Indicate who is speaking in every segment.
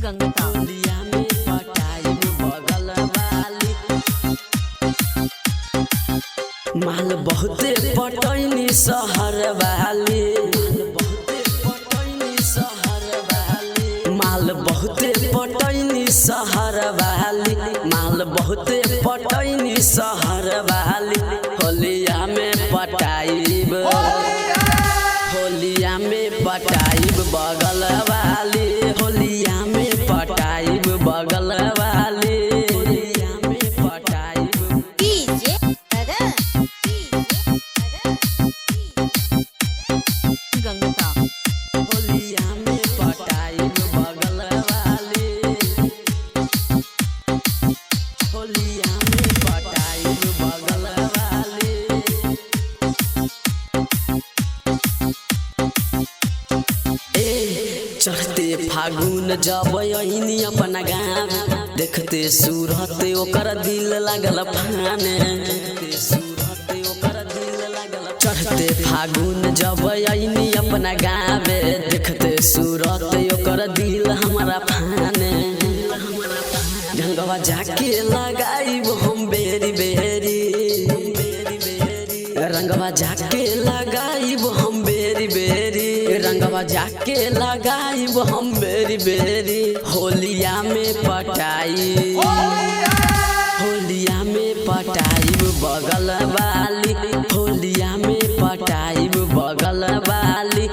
Speaker 1: होलिया में पटाइब बगल वाली। माल बहुते पटैनी शहर वाली। माल बहुते पटैनी शहर वाली। माल बहुते पटैनी शहर वाली। होलिया में पटाइब, होलिया में पटाइब बगल वाली। होलिया में पटाइब बगल वाली। होलिया में पटाइब गंगा। होलिया में पटाइब बगल वाली। होलिया में पटाइब बगल वाली। चढ़ते फागुन जब अइनी अपना गाँव, देखते सूरत ओकर दिल लागल फाने। चढ़ते फागुन जब अइनी अपना गाँव, देखते सूरत ओकर दिल हमारा फाने। ढंगवा जाके लगाइब हम बेरी बेरी। रंगवा जाके लगाइब हम बेरी बेरी। रंगवा जाके लगाइब हम बेरी बेरी। होलिया में पटाइब, होलिया में पटाइब बगल वाली। होलिया में पटाइब बगल वाली।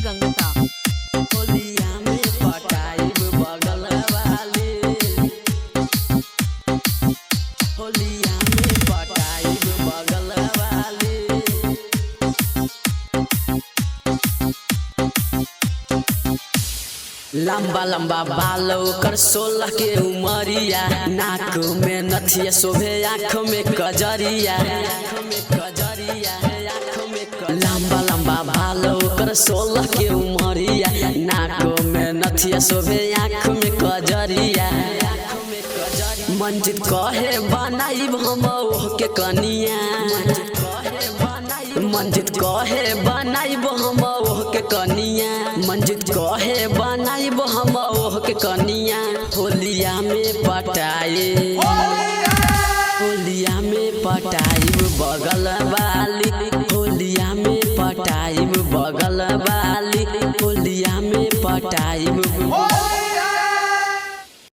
Speaker 1: गंगा। होलिया में पटाइब बगल वाली। होलिया में पटाइब बगल वाली। लंबा लंबा बाल ओकर 16 के उमरिया। नाक में नथिया शोभे आँख में कजरिया। लंबा लंबा बाल ओकर 16 के उमरिया। नाक में नथिया शोभे आँख में कजरिया। मंजित कहे बनाइब हम ओह के कनिया। मंजित कहे बनाइब हम ओह के कनिया। मंजित कहे बनाइब हम ओह के कनिया। होलिया में पटाइब, होलिया में पटाइब बगल वाली। होलिया में पटाइब बगल वाली। होलिया में पटाइब।